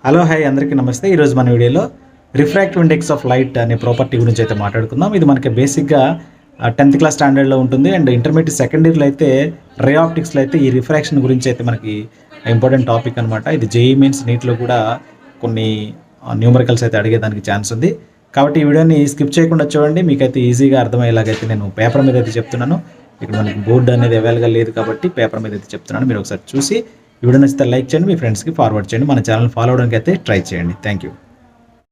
Hello hi అందరికీ నమస్తే. ఈరోజు మన వీడియోలో రిఫ్రాక్టివ్ ఇండెక్స్ ఆఫ్ లైట్ అనే ప్రాపర్టీ గురించి అయితే మాట్లాడుకుందాం. ఇది మనకి బేసిక్గా 10th క్లాస్ స్టాండర్డ్లో ఉంటుంది. అండ్ ఇంటర్మీడియట్ సెకండ్ ఇయర్లో అయితే రే ఆప్టిక్స్లో అయితే ఈ రిఫ్రాక్షన్ గురించి అయితే మనకి ఇంపార్టెంట్ టాపిక్ అనమాట. ఇది జేఈ మీన్స్ నీట్లో కూడా కొన్ని న్యూమరికల్స్ అయితే అడిగేదానికి ఛాన్స్ ఉంది. కాబట్టి ఈ వీడియోని స్కిప్ చేయకుండా చూడండి, మీకైతే ఈజీగా అర్థమయ్యేలాగైతే నేను పేపర్ మీద అయితే చెప్తున్నాను. ఇక్కడ మనకి బోర్డు అనేది అవైలబుల్గా లేదు కాబట్టి పేపర్ మీద అయితే చెప్తున్నాను. మీరు ఒకసారి చూసి వీడియో నచ్చితే లైక్ చేయండి, మీ ఫ్రెండ్స్కి ఫార్వర్డ్ చేయండి, మన ఛానల్ ఫాలో అవడానికి అయితే ట్రై చేయండి. Thank you.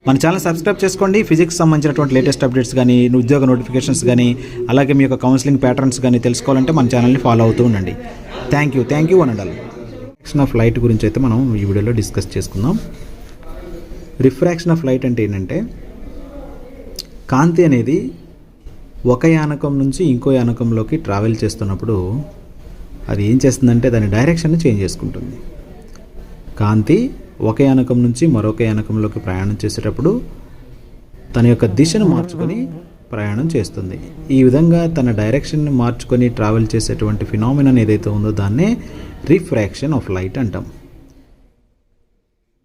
మన ఛానల్ సబ్స్క్రైబ్ చేసుకోండి. ఫిజిక్స్ సంబంధించినటువంటి లేటెస్ట్ అప్డేట్స్ కానీ, ఉద్యోగ నోటిఫికేషన్స్ కానీ, అలాగే మీ యొక్క కౌన్సిలింగ్ ప్యాటర్న్స్ కానీ తెలుసుకోవాలంటే మన ఛానల్ని ఫాలో అవుతూ ఉండండి. Thank you one and all. Refraction of light గురించి అయితే మనం ఈ వీడియోలో డిస్కస్ చేసుకుందాం. రిఫ్రాక్షన్ ఆఫ్ లైట్ అంటే ఏంటంటే, కాంతి అనేది ఒక యానకం నుంచి ఇంకో యానకంలోకి ట్రావెల్ చేస్తున్నప్పుడు అది ఏం చేస్తుందంటే దాని డైరెక్షన్ని చేంజ్ చేసుకుంటుంది. కాంతి ఒక యానకం నుంచి మరొక యానకంలోకి ప్రయాణం చేసేటప్పుడు తన యొక్క దిశను మార్చుకొని ప్రయాణం చేస్తుంది. ఈ విధంగా తన డైరెక్షన్ని మార్చుకొని ట్రావెల్ చేసేటువంటి ఫినామినన్ ఏదైతే ఉందో దాన్నే రిఫ్రాక్షన్ ఆఫ్ లైట్ అంటాం.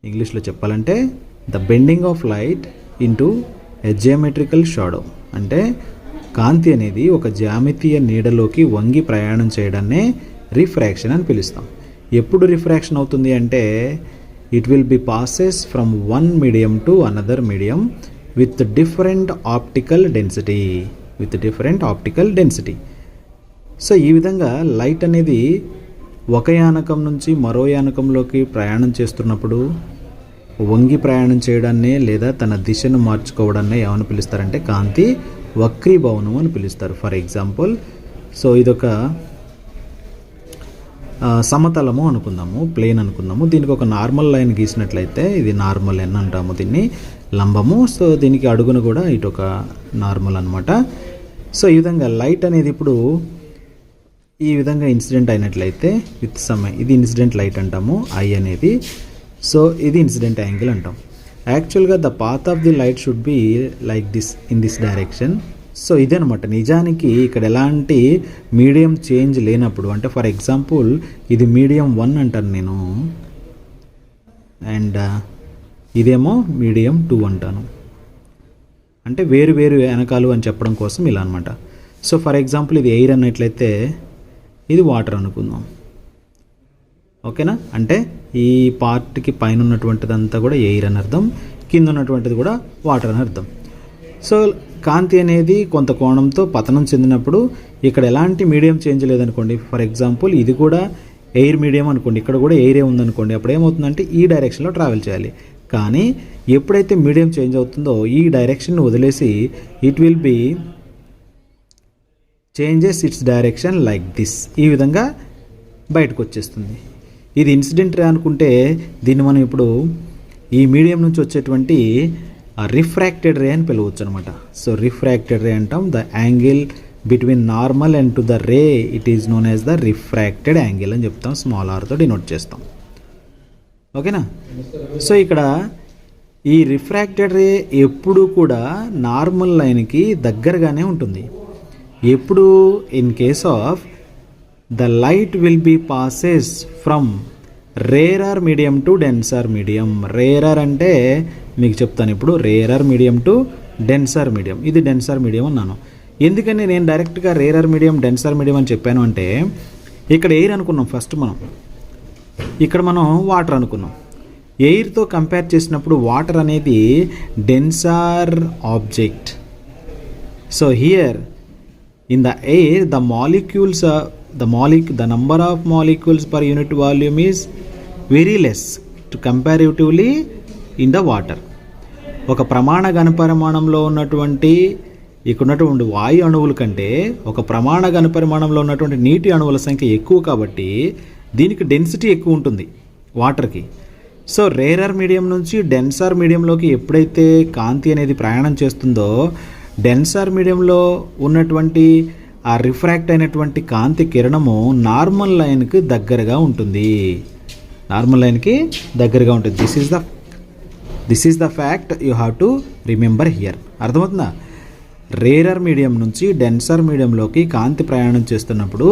ఇంగ్లీష్లో చెప్పాలంటే the bending of light into a geometrical shadow. అంటే కాంతి అనేది ఒక జ్యామితీయ నీడలోకి వంగి ప్రయాణం చేయడాన్నే రిఫ్రాక్షన్ అని పిలుస్తాం. ఎప్పుడు రిఫ్రాక్షన్ అవుతుంది అంటే, it will be passes from one medium to another medium with different optical density. So ఈ విధంగా లైట్ అనేది ఒక యానకం నుంచి మరో యానకంలోకి ప్రయాణం చేస్తున్నప్పుడు వంగి ప్రయాణం చేయడాన్నే లేదా తన దిశను మార్చుకోవడాన్నే ఏమని పిలుస్తారంటే కాంతి వక్రీభవనం అని పిలుస్తారు. ఫర్ ఎగ్జాంపుల్, సో ఇదొక సమతలము అనుకుందాము, ప్లేన్ అనుకుందాము. దీనికి ఒక నార్మల్ లైన్ గీసినట్లయితే ఇది నార్మల్ ఎన్ అంటాము, దీన్ని లంబము. సో దీనికి అడుగును కూడా ఇటు ఒక నార్మల్ అనమాట. సో ఈ విధంగా లైట్ అనేది ఇప్పుడు ఈ విధంగా ఇన్సిడెంట్ అయినట్లయితే విత్ సమ్, ఇది ఇన్సిడెంట్ లైట్ అంటాము ఐ అనేది. సో ఇది ఇన్సిడెంట్ యాంగిల్ అంటాం. యాక్చువల్గా the path of the light should be like this, in this direction. So ఇదనమాట. నిజానికి ఇక్కడ ఎలాంటి మీడియం చేంజ్ లేనప్పుడు, అంటే ఫర్ ఎగ్జాంపుల్ ఇది మీడియం 1 అంటాను నేను, అండ్ ఇదేమో మీడియం 2 అంటాను. అంటే వేరు వేరు వెనకాలు అని చెప్పడం కోసం ఇలా అనమాట. సో ఫర్ ఎగ్జాంపుల్ ఇది ఎయిర్ అన్నట్లయితే ఇది వాటర్ అనుకుందాం, ఓకేనా. అంటే ఈ పార్ట్కి పైన ఉన్నటువంటిదంతా కూడా ఎయిర్ అని అర్థం, కింద ఉన్నటువంటిది కూడా వాటర్ అని అర్థం. సో కాంతి అనేది కొంత కోణంతో పతనం చెందినప్పుడు ఇక్కడ ఎలాంటి మీడియం చేంజ్ లేదనుకోండి, ఫర్ ఎగ్జాంపుల్ ఇది కూడా ఎయిర్ మీడియం అనుకోండి, ఇక్కడ కూడా ఎయిరే ఉందనుకోండి, అప్పుడు ఏమవుతుందంటే ఈ డైరెక్షన్లో ట్రావెల్ చేయాలి. కానీ ఎప్పుడైతే మీడియం చేంజ్ అవుతుందో ఈ డైరెక్షన్ వదిలేసి it will be changes it's direction like this, ఈ విధంగా బయటకు వచ్చేస్తుంది. ఇది ఇన్సిడెంట్ రే అనుకుంటే దీన్ని మనం ఇప్పుడు ఈ మీడియం నుంచి వచ్చేటువంటి రిఫ్రాక్టెడ్ రే అని పిలవచ్చు అనమాట. సో రిఫ్రాక్టెడ్ రే అంటాం. The angle between normal and to the ray it is known as the refracted angle అని చెప్తాం, స్మాల్ ఆర్తో డినోట్ చేస్తాం, ఓకేనా. సో ఇక్కడ ఈ రిఫ్రాక్టెడ్ రే ఎప్పుడు కూడా నార్మల్ లైన్కి దగ్గరగానే ఉంటుంది. ఎప్పుడు in case of the light will be passes from rarer medium to denser medium. rarer అంటే మీకు చెప్తాను ఇప్పుడు, rarer medium to denser medium. ఇది డెన్సర్ మీడియం అన్నాను. ఎందుకని నేను డైరెక్ట్గా రేరర్ మీడియం డెన్సర్ మీడియం అని చెప్పాను అంటే, ఇక్కడ ఎయిర్ అనుకున్నాం ఫస్ట్ మనం, ఇక్కడ మనం వాటర్ అనుకున్నాం. ఎయిర్తో కంపేర్ చేసినప్పుడు వాటర్ అనేది denser object. So here in the air the molecules the number of molecules per unit volume is very less to comparatively in the water. ఒక ప్రమాణ ఘనపరిమాణంలో ఉన్నటువంటి ఇక్కడున్నటువంటి వాయు అణువుల కంటే ఒక ప్రమాణ ఘనపరిమాణంలో ఉన్నటువంటి నీటి అణువుల సంఖ్య ఎక్కువ కాబట్టి దీనికి డెన్సిటీ ఎక్కువ ఉంటుంది వాటర్కి. సో రేరర్ మీడియం నుంచి డెన్సర్ మీడియంలోకి ఎప్పుడైతే కాంతి అనేది ప్రయాణం చేస్తుందో డెన్సర్ మీడియంలో ఉన్నటువంటి ఆ రిఫ్రాక్ట్ అయినటువంటి కాంతి కిరణము నార్మల్ లైన్కి దగ్గరగా ఉంటుంది, this is the fact you have to remember here. అర్థమవుతుందా? రేరర్ మీడియం నుంచి డెన్సర్ మీడియంలోకి కాంతి ప్రయాణం చేస్తున్నప్పుడు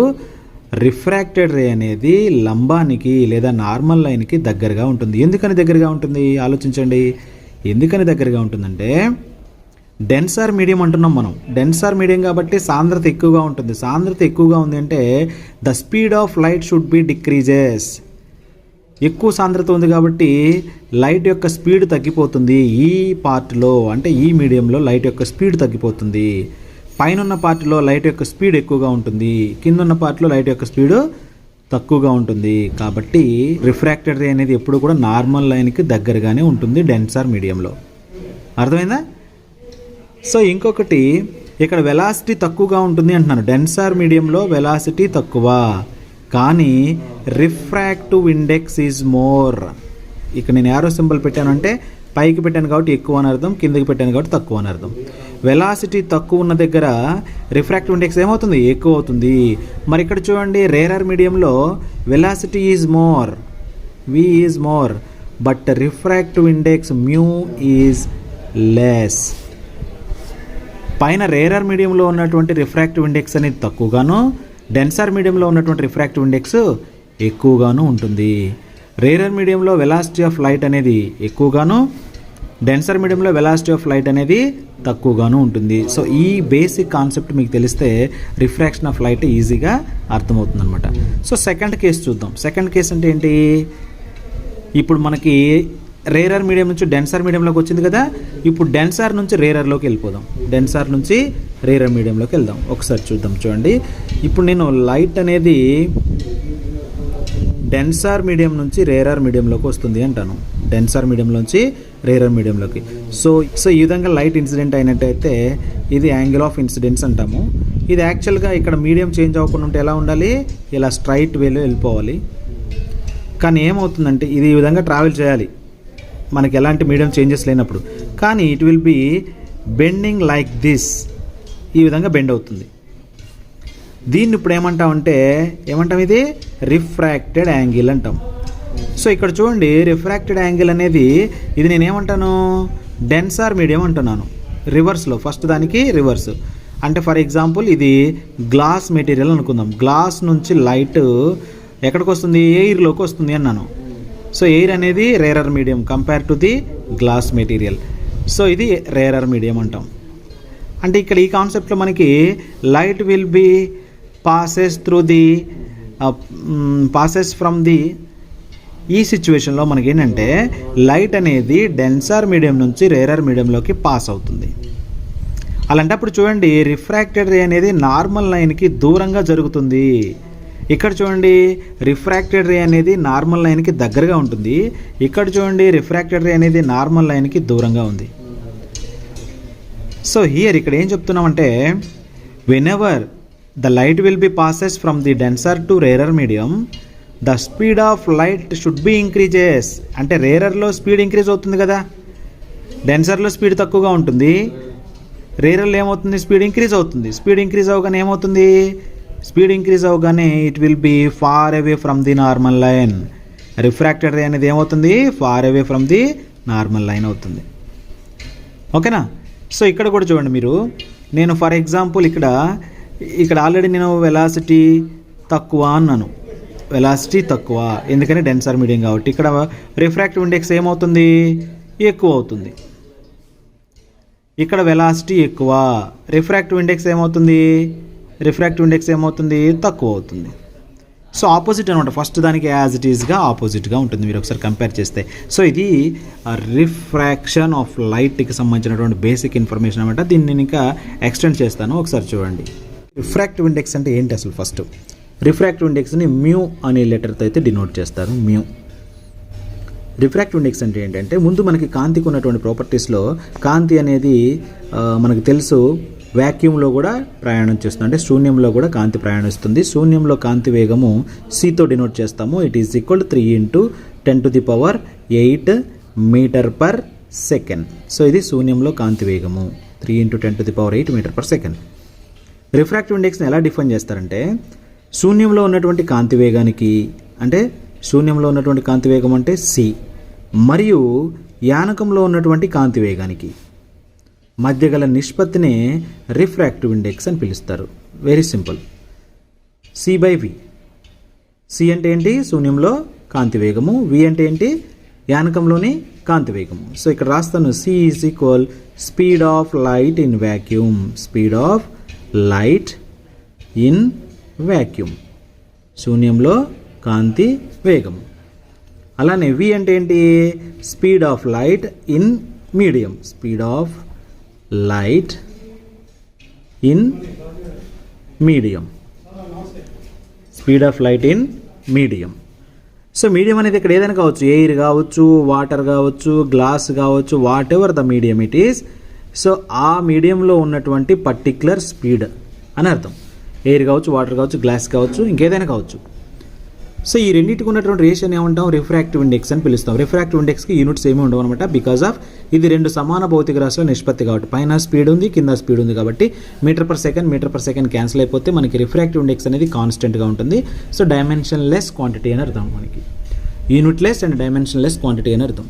రిఫ్రాక్టెడ్ రే అనేది లంబానికి లేదా నార్మల్ లైన్కి దగ్గరగా ఉంటుంది. ఎందుకని దగ్గరగా ఉంటుంది ఆలోచించండి. ఎందుకని దగ్గరగా ఉంటుందంటే డెన్సర్ మీడియం అంటున్నాం మనం. డెన్సర్ మీడియం కాబట్టి సాంద్రత ఎక్కువగా ఉంటుంది. సాంద్రత ఎక్కువగా ఉంది అంటే the speed of light should B decreases. ఎక్కువ సాంద్రత ఉంది కాబట్టి లైట్ యొక్క స్పీడ్ తగ్గిపోతుంది. ఈ పార్ట్లో అంటే ఈ మీడియంలో లైట్ యొక్క స్పీడ్ తగ్గిపోతుంది. పైన ఉన్న పార్ట్లో లైట్ యొక్క స్పీడ్ ఎక్కువగా ఉంటుంది, కింద ఉన్న పార్ట్లో లైట్ యొక్క స్పీడ్ తక్కువగా ఉంటుంది. కాబట్టి రిఫ్రాక్టెడ్ రే అనేది ఎప్పుడు కూడా నార్మల్ లైన్కి దగ్గరగానే ఉంటుంది డెన్సర్ మీడియంలో. అర్థమైందా? సో ఇంకొకటి ఇక్కడ వెలాసిటీ తక్కువగా ఉంటుంది అంటున్నాను. డెన్సర్ మీడియంలో వెలాసిటీ తక్కువ, కానీ రిఫ్రాక్టివ్ ఇండెక్స్ ఈజ్ మోర్. ఇక్కడ నేను యారో సింబల్ పెట్టానంటే పైకి పెట్టాను కాబట్టి ఎక్కువ అని అర్థం, కిందకి పెట్టాను కాబట్టి తక్కువ అని అర్థం. వెలాసిటీ తక్కువ ఉన్న దగ్గర రిఫ్రాక్టివ్ ఇండెక్స్ ఏమవుతుంది? ఎక్కువ అవుతుంది. మరి ఇక్కడ చూడండి, రేరర్ మీడియంలో velocity is more, v is more, but refractive index mu is less. పైన రేరర్ మీడియంలో ఉన్నటువంటి రిఫ్రాక్టివ్ ఇండెక్స్ అనేది తక్కువగాను, డెన్సర్ మీడియంలో ఉన్నటువంటి రిఫ్రాక్టివ్ ఇండెక్స్ ఎక్కువగాను ఉంటుంది. రేరర్ మీడియంలో వెలాసిటీ ఆఫ్ లైట్ అనేది ఎక్కువగాను, డెన్సర్ మీడియంలో వెలాసిటీ ఆఫ్ లైట్ అనేది తక్కువగాను ఉంటుంది. సో ఈ బేసిక్ కాన్సెప్ట్ మీకు తెలిస్తే రిఫ్రాక్షన్ ఆఫ్ లైట్ ఈజీగా అర్థమవుతుంది అనమాట. సో సెకండ్ కేసు చూద్దాం. సెకండ్ కేసు అంటే ఏంటి? ఇప్పుడు మనకి రేరర్ మీడియం నుంచి డెన్సర్ మీడియంలోకి వచ్చింది కదా, ఇప్పుడు డెన్సర్ నుంచి రేరర్లోకి వెళ్ళిపోదాం. డెన్సర్ నుంచి రేరర్ మీడియంలోకి వెళ్దాం. ఒకసారి చూద్దాం. చూడండి, ఇప్పుడు నేను లైట్ అనేది డెన్సర్ మీడియం నుంచి రేరర్ మీడియంలోకి వస్తుంది అంటాను. డెన్సర్ మీడియంలోంచి రేరర్ మీడియంలోకి. సో ఈ విధంగా లైట్ ఇన్సిడెంట్ అయినట్టయితే ఇది యాంగిల్ ఆఫ్ ఇన్సిడెన్స్ అంటాము. ఇది యాక్చువల్గా ఇక్కడ మీడియం చేంజ్ అవ్వకుండా ఉంటే ఎలా ఉండాలి? ఇలా స్ట్రైట్ వేలో వెళ్ళిపోవాలి. కానీ ఏమవుతుందంటే ఇది ఈ విధంగా ట్రావెల్ చేయాలి మనకి ఎలాంటి మీడియం చేంజెస్ లేనప్పుడు. కానీ it will be bending like this. ఈ విధంగా బెండ్ అవుతుంది. దీన్ని ఇప్పుడు ఏమంటామంటే ఇది రిఫ్రాక్టెడ్ యాంగిల్ అంటాం. సో ఇక్కడ చూడండి, రిఫ్రాక్టెడ్ యాంగిల్ అనేది ఇది నేనేమంటాను? డెన్సర్ మీడియం అంటున్నాను. రివర్స్లో ఫస్ట్ దానికి రివర్స్ అంటే ఫర్ ఎగ్జాంపుల్ ఇది గ్లాస్ మెటీరియల్ అనుకుందాం. గ్లాస్ నుంచి లైట్ ఎక్కడికి వస్తుంది? ఎయిర్లోకి వస్తుంది అన్నాను. సో ఎయిర్ అనేది rarer medium compare to the glass material. So ఇది రేరర్ మీడియం అంటాం. అంటే ఇక్కడ ఈ కాన్సెప్ట్లో మనకి light will be passes through the passes from the. ఈ సిచ్యువేషన్లో మనకి ఏంటంటే లైట్ అనేది డెన్సర్ మీడియం నుంచి రేరర్ మీడియంలోకి పాస్ అవుతుంది. అలాంటప్పుడు చూడండి, రిఫ్రాక్టెడ్ రే అనేది నార్మల్ లైన్కి దూరంగా జరుగుతుంది. ఇక్కడ చూడండి, రిఫ్రాక్టెడ్ రే అనేది నార్మల్ లైన్కి దగ్గరగా ఉంటుంది. ఇక్కడ చూడండి, రిఫ్రాక్టెడ్ రే అనేది నార్మల్ లైన్కి దూరంగా ఉంది. సో హియర్ ఇక్కడ ఏం చెప్తున్నామంటే whenever the light will be passes from the denser to rarer medium, the speed of light should be increases. అంటే రేరర్లో స్పీడ్ ఇంక్రీజ్ అవుతుంది కదా, డెన్సర్లో స్పీడ్ తక్కువగా ఉంటుంది. రేరర్లో ఏమవుతుంది? స్పీడ్ ఇంక్రీజ్ అవుతుంది. స్పీడ్ ఇంక్రీజ్ అవగానే ఏమవుతుంది? స్పీడ్ ఇంక్రీజ్ అవగానే it will be far away from the normal line. Refracted ray అనేది ఏమవుతుంది? Far away from the normal line అవుతుంది. ఓకేనా? సో ఇక్కడ కూడా చూడండి మీరు, నేను ఫర్ ఎగ్జాంపుల్ ఇక్కడ ఆల్రెడీ నేను వెలాసిటీ తక్కువ అన్నాను. వెలాసిటీ తక్కువ ఎందుకని డెన్సర్ మీడియం కాబట్టి. ఇక్కడ రిఫ్రాక్టివ్ ఇండెక్స్ ఏమవుతుంది? ఎక్కువ అవుతుంది. ఇక్కడ వెలాసిటీ ఎక్కువ, రిఫ్రాక్టివ్ ఇండెక్స్ ఏమవుతుంది? తక్కువ అవుతుంది. సో ఆపోజిట్ అనమాట. ఫస్ట్ దానికి యాజ్ ఇట్ ఈస్గా ఆపోజిట్గా ఉంటుంది మీరు ఒకసారి కంపేర్ చేస్తే. సో ఇది రిఫ్రాక్షన్ ఆఫ్ లైట్కి సంబంధించినటువంటి బేసిక్ ఇన్ఫర్మేషన్ అనమాట. దీన్ని నేను ఇంకా ఎక్స్టెండ్ చేస్తాను. ఒకసారి చూడండి, రిఫ్రాక్టివ్ ఇండెక్స్ అంటే ఏంటి అసలు? ఫస్ట్ రిఫ్రాక్టివ్ ఇండెక్స్ని మ్యూ అనే లెటర్తో అయితే డినోట్ చేస్తారు. మ్యూ. రిఫ్రాక్టివ్ ఇండెక్స్ అంటే ఏంటంటే ముందు మనకి కాంతికి ఉన్నటువంటి ప్రాపర్టీస్లో కాంతి అనేది మనకు తెలుసు వ్యాక్యూమ్లో కూడా ప్రయాణం చేస్తుంది. అంటే శూన్యంలో కూడా కాంతి ప్రయాణిస్తుంది. శూన్యంలో కాంతి వేగము సితో డినోట్ చేస్తాము. It is equal 3 × 10⁸ metre per second. So ఇది శూన్యంలో కాంతి వేగము 3 × 10⁸ మీటర్ పర్ సెకండ్. రిఫ్రాక్టివ్ ఇండెక్స్ని ఎలా డిఫైన్ చేస్తారంటే శూన్యంలో ఉన్నటువంటి కాంతి వేగానికి, అంటే శూన్యంలో ఉన్నటువంటి కాంతి వేగం అంటే సి, మరియు యానకంలో ఉన్నటువంటి కాంతి వేగానికి మధ్య గల నిష్పత్తినే రిఫ్రాక్టివ్ ఇండెక్స్ అని పిలుస్తారు. Very simple, C/V. సి అంటే ఏంటి, శూన్యంలో కాంతి వేగము. వి అంటే ఏంటి, యానకంలోని కాంతి వేగము. సో ఇక్కడ రాస్తాను, c is equal speed of light in vacuum. Speed of light in vacuum, శూన్యంలో కాంతి వేగము. అలానే వి అంటే ఏంటి, speed of light in medium. Speed of light in medium. Speed of light in medium. So medium అనేది ఇక్కడ ఏదైనా కావచ్చు, ఎయిర్ కావచ్చు, వాటర్ కావచ్చు, గ్లాస్ కావచ్చు, what ever the medium it is. So ఆ మీడియంలో ఉన్నటువంటి పర్టిక్యులర్ స్పీడ్ అని అర్థం. ఎయిర్ కావచ్చు, వాటర్ కావచ్చు, గ్లాస్ కావచ్చు, ఇంకేదైనా కావచ్చు. సో ఈ రెండింటికి ఉన్నటువంటి రేషియోని ఏమంటాం, రిఫ్రాక్టివ్ ఇండెక్స్ అని పిలుస్తాం. రిఫ్రాక్టివ్ ఇండెక్స్కి యూనిట్స్ ఏమీ ఉండవు అనమాట. బికాజ్ ఆఫ్ ఇది రెండు సమాన భౌతిక రాశుల నిష్పత్తి కాబట్టి, పైన స్పీడ్ ఉంది, కింద స్పీడ్ ఉంది కాబట్టి మీటర్ పర్ సెకండ్ క్యాన్సిల్ అయిపోతే మనకి రిఫ్రాక్టివ్ ఇండెక్స్ అనేది కాన్స్టెంట్గా ఉంటుంది. సో డైమెన్షన్ లెస్ క్వాంటిటీ అని అర్థం. మనకి unit less and dimension less quantity అని అర్థం.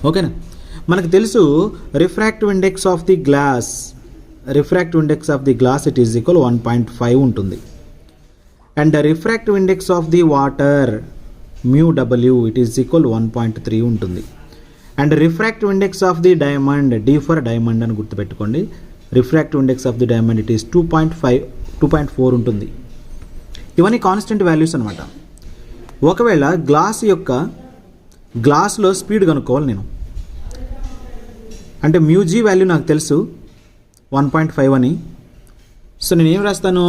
ఓకేనా. మనకు తెలుసు refractive index of the glass, it is equal 1.5 ఉంటుంది. And the refractive index of the water mu w, it is equal 1.3 ఉంటుంది. And the refractive index of the diamond, D for diamond అని గుర్తుపెట్టుకోండి. refractive index of the diamond it is 2.4 ఉంటుంది. ఇవన్నీ constant values అనమాట. ఒకవేళ గ్లాస్లో speed కనుక్కోవాలి నేను, అంటే మ్యూ జీ వాల్యూ నాకు తెలుసు 1.5 అని. సో నేను ఏం రాస్తాను,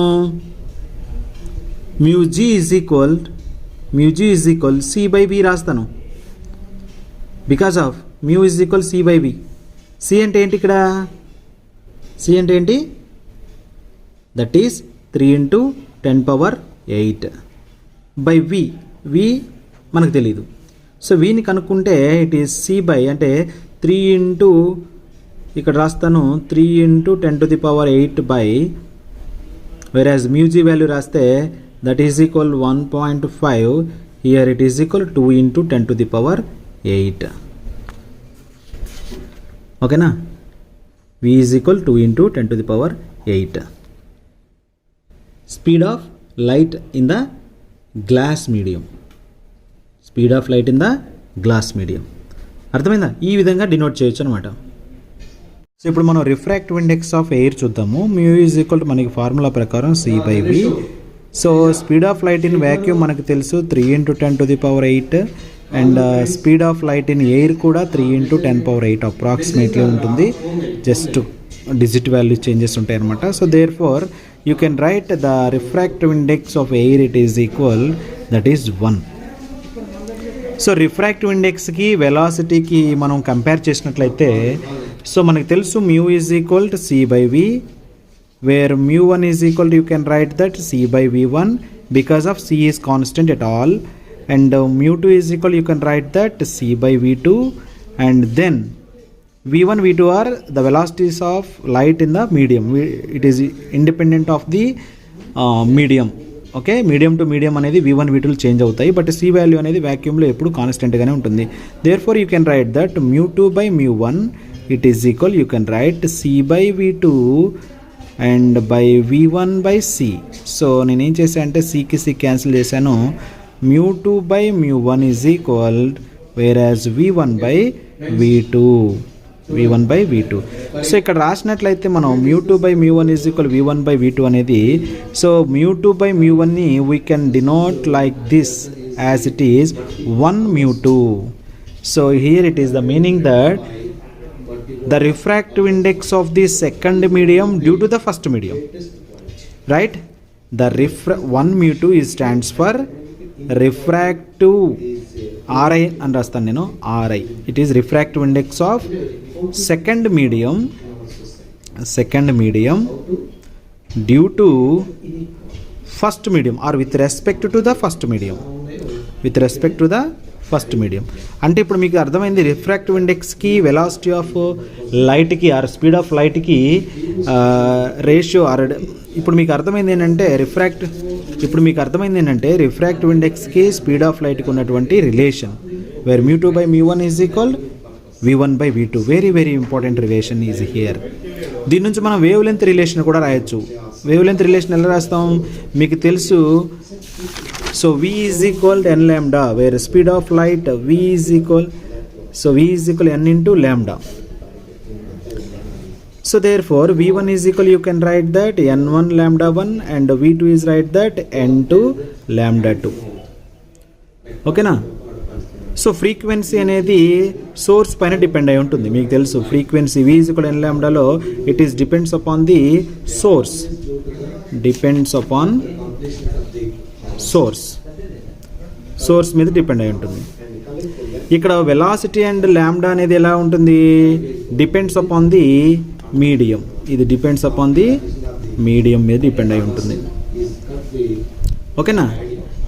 mu G is equal C by B రాస్తాను. Because of mu is equal C by B. C అంటే ఏంటి, ఇక్కడ సి అంటే ఏంటి, దట్ ఈస్ 3 × 10⁸ బై వి మనకు తెలీదు. సో విని కనుక్కుంటే ఇట్ ఈస్ సి బై, అంటే 3 ఇంటూ ఇక్కడ రాస్తాను 3 × 10⁸ బై, వెరాజ్ మ్యూ జీ వాల్యూ రాస్తే that is equal 1.5. here it is equal 2 × 10⁸. ఓకేనా. v is equal 2 × 10⁸. Speed of light in the glass medium. అర్థమైందా. ఈ విధంగా డినోట్ చేయొచ్చు అనమాట. సో ఇప్పుడు మనం రిఫ్రాక్టివ్ ఇండెక్స్ ఆఫ్ ఎయిర్ చూద్దాము. మ్యూ ఈజ్ ఈక్వల్ టు మనకి ఫార్ములా ప్రకారం c by v. So speed of light in vacuum మనకు తెలుసు 3 × 10⁸. And speed of light in air కూడా 3 × 10⁸ అప్రాక్సిమేట్లీ ఉంటుంది. జస్ట్ డిజిట్ వాల్యూ చేంజెస్ ఉంటాయి అనమాట. So therefore you can write the refractive index of air, it is equal that is 1. So refractive ఇండెక్స్కి వెలాసిటీకి మనం compare చేసినట్లయితే, సో మనకు తెలుసు mu is equal to C by V, where mu1 is equal to, you can write that c by v1 because of c is constant at all, and mu2 is equal, you can write that c by v2, and then v1 v2 are the velocities of light in the medium. It is independent of the medium. Okay, medium to medium అనేది v1 v2 change అవుతాయి, but c value అనేది వ్యాక్యూమ్లో ఎప్పుడు కాన్స్టెంట్గానే ఉంటుంది. Therefore you can write that mu2 by mu1 it is equal, you can write c by v2 and by v1 by c. So నేనేం చేశాను అంటే cకి c cancel చేశాను. mu2 by mu1 is equal whereas v1 by v2. So ఇక్కడ రాసినట్లయితే మనం mu2 by mu1 is equal v1 by v2 అనేది, so mu2 by mu1ని we can denote like this as it is 1 mu2. So here it is the meaning that the refractive index of the second medium due to the first medium, right? The 1 mu2 is stands for refractive RI and rastan nenu RI. It is refractive index of second medium due to first medium or with respect to the first medium. అంటే ఇప్పుడు మీకు అర్థమైంది రిఫ్రాక్టివ్ ఇండెక్స్కి velocity of లైట్కి or speed of లైట్కి ratio or ఇప్పుడు మీకు అర్థమైంది ఏంటంటే రిఫ్రాక్టివ్ ఇండెక్స్కి స్పీడ్ ఆఫ్ లైట్కి ఉన్నటువంటి relation where mu2 by mu1 is equal v1 by v2. Very very important relation is here. దీని నుంచి మనం వేవ్ లెంత్ రిలేషన్ కూడా రాయొచ్చు. వేవ్ లెంత్ రిలేషన్ ఎలా రాస్తాం, మీకు తెలుసు So v is equal to n lambda, where speed of light v is equal, so v is equal to n into lambda. So therefore v1 is equal, you can write that n1 lambda 1, and v2 is write that n2 lambda 2. ఓకేనా? So frequency అనేది source పైన depend అయి ఉంటుంది. మీకు తెలుసు frequency v is equal to n lambdaలో it is depends upon the source, depends upon source మీద depend అయి ఉంటుంది. ఇక్కడ వెలాసిటీ అండ్ ల్యాండా అనేది ఎలా ఉంటుంది? Depends upon the medium. ఇది డిపెండ్స్ అపాన్ ది మీడియం మీద డిపెండ్ అయి ఉంటుంది. ఓకేనా?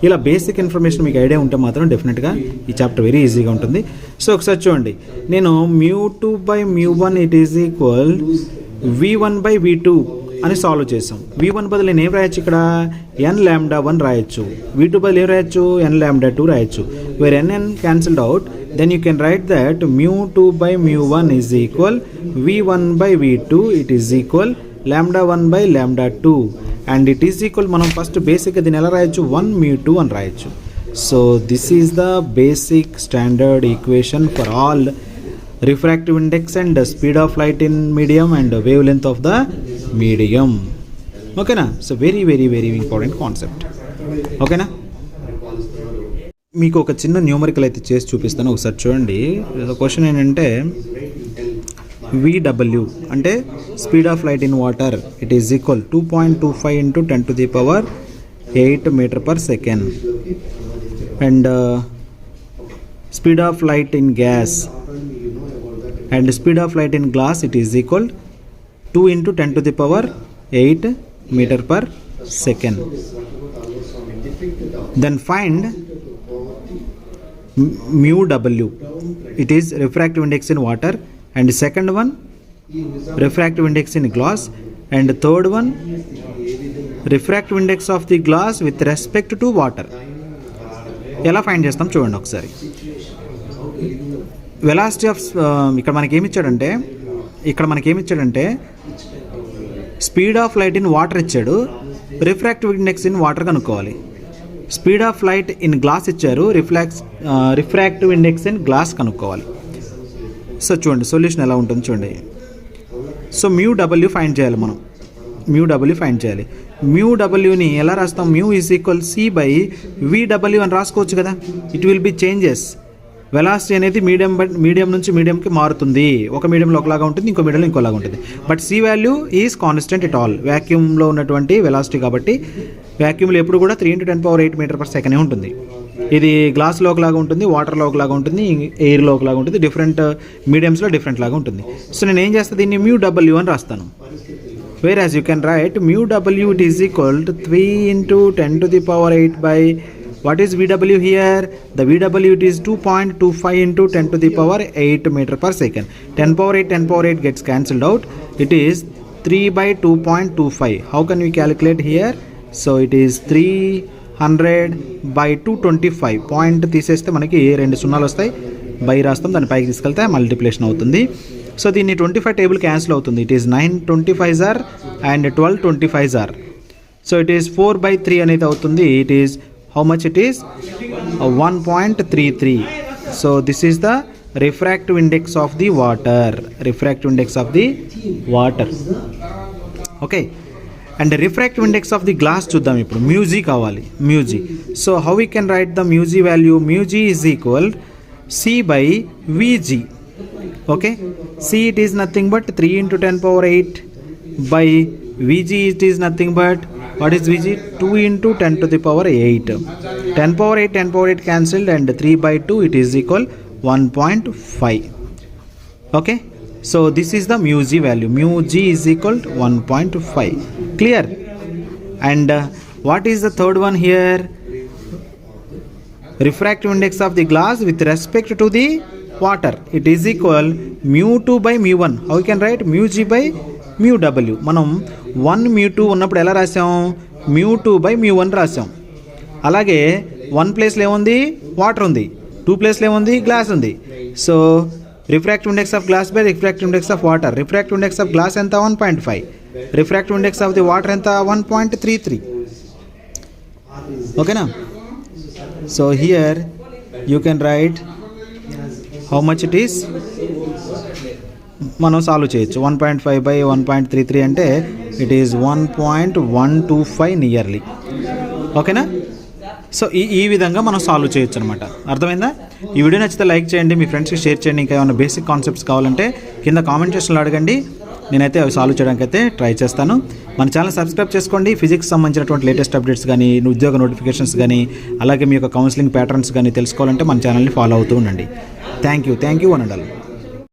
ఇలా బేసిక్ ఇన్ఫర్మేషన్ మీకు ఐడియా ఉంటే మాత్రం డెఫినెట్గా ఈ చాప్టర్ వెరీ ఈజీగా ఉంటుంది. సో ఒకసారి చూడండి, నేను μ2 by μ1 it is equal v1 by v2 అని సాల్వ్ చేసాం. v1 బదులు నేను ఏం రాయొచ్చు? ఇక్కడ n lambda 1 రాయొచ్చు. v2 బదులు ఏం రాయొచ్చు? n lambda 2 రాయొచ్చు. Where n cancelled out, then you can write that μ2 by μ1 is equal v1 by v2, it is equal lambda 1 by lambda 2, and it is equal, మనం ఫస్ట్ బేసిక్గా దీన్ని ఎలా రాయొచ్చు? 1 μ2 అని రాయొచ్చు. So this is the basic standard equation for all refractive index and speed of light in medium and wavelength of the medium. ఓకేనా? So very very very important concept. ఓకేనా? మీకు ఒక చిన్న న్యూమరికల్ అయితే చేసి చూపిస్తాను, ఒకసారి చూడండి. క్వశ్చన్ ఏంటంటే VW అంటే speed of light in water, it is equal 2.25 into 10 to the power 8 meter per second, and speed of light in gas and speed of light in glass, it is equal 2 into 10 to the power 8 meter per second. Then find mu W, it is refractive index in water, and second one refractive index in glass, and third one refractive index of the glass with respect to water. ఎలా find చేస్తాం చూడండి ఒకసారి. Velocity of ఇక్కడ మనకేమిచ్చాడంటే speed of light in water ఇచ్చాడు, refractive index in water కనుక్కోవాలి. Speed of light in glass ఇచ్చారు, refractive index in glass కనుక్కోవాలి. సో చూడండి సొల్యూషన్ ఎలా ఉంటుంది చూడండి. సో μW ఫైండ్ చేయాలి మనం, μW ఫైండ్ చేయాలి. μWని ఎలా రాస్తాం? μ is equal C by VW అని రాసుకోవచ్చు కదా. It will be changes. Velocity అనేది మీడియం నుంచి మీడియంకి మారుతుంది. ఒక మీడియంలో ఒకలాగా ఉంటుంది, ఇంకో మీడియంలో ఇంకోలాగా ఉంటుంది. But C value is constant it all. వ్యాక్యూమ్లో ఉన్నటువంటి వెలాసిటీ కాబట్టి వ్యాక్యూమ్లో ఎప్పుడు కూడా 3 into 10⁻8 meter per second ఉంటుంది. ఇది గ్లాస్లో ఒకలాగా ఉంటుంది, వాటర్లో ఒకలాగా ఉంటుంది, ఎయిర్లో ఒకలాగా ఉంటుంది, డిఫరెంట్ మీడియంస్లో డిఫరెంట్ లాగా ఉంటుంది. సో నేను ఏం చేస్తాను? దీన్ని μW అని రాస్తాను. whereas you can write μW it is equal to 3 into 10 to the power 8 by what is VW here? The VW it is 2.25 into 10 to the power 8 meter per second. 10 power 8 gets cancelled out. It is 3 by 2.25. How can we calculate here? So it is 300 by 225. Point తీసేస్తే మనకి 2 సున్నాలు వస్తాయి. By రాస్తాం, దాన్ని పైకి తీసుకెళ్తే multiplication అవుతుంది. So దీన్ని 25 టేబుల్ క్యాన్సిల్ అవుతుంది. It is 9 25s are and 12 25s are. So it is 4 by 3 అనేది అవుతుంది. It is how much it is? 1.33. So this is the refractive index of the water. Okay, and the refractive index of the glass చూద్దాం ఇప్పుడు. μg కావాలి, μg. So how we can write the μg value? μg is equal C by Vg. Okay, C it is nothing but 3 into 10 power 8 by Vg it is nothing but, what is Vg? 2 into 10 to the power 8. 10 power 8 cancelled, and 3 by 2 it is equal 1.5. Okay, so this is the μg value. μg is equal to 1.5. Clear? And what is the third one here? Refractive index of the glass with respect to the water, it is equal μ2 by μ1. How we can write? μg by μW. మనం 1 μ2 ఉన్నప్పుడు ఎలా రాసాం? μ2 by μ1 రాసాం. అలాగే 1 ప్లేస్లో ఏముంది? Water ఉంది. 2 ప్లేస్లో ఏముంది? గ్లాస్ ఉంది. So refractive index of glass by refractive index of water. Refractive index of glass ఎంత? 1.5. Refractive index of the water ఎంత? 1.33. ఓకేనా? So here you can right how much it is. మనం సాల్వ్ చేయొచ్చు. 1.5/1.33 అంటే ఇట్ ఈస్ 1.125 నియర్లీ. ఓకేనా? So ఈ విధంగా మనం సాల్వ్ చేయొచ్చు అనమాట. అర్థమైందా? ఈ వీడియో నచ్చితే లైక్ చేయండి, మీ ఫ్రెండ్స్కి షేర్ చేయండి. ఇంకా ఏమైనా బేసిక్ కాన్సెప్ట్స్ కావాలంటే కింద కామెంట్ సెక్షన్లో అడగండి, నేనైతే అవి సాల్వ్ చేయడానికి అయితే ట్రై చేస్తాను. మన ఛానల్ సబ్స్క్రైబ్ చేసుకోండి. ఫిజిక్స్ సంబంధించినటువంటి లేటెస్ట్ అప్డేట్స్ కానీ, ఉద్యోగ నోటిఫికేషన్స్ కానీ, అలాగే మీ యొక్క కౌన్సిలింగ్ ప్యాటర్న్స్ కానీ తెలుసుకోవాలంటే మన ఛానల్ని ఫాలో అవుతూ ఉండండి. Thank you one and all.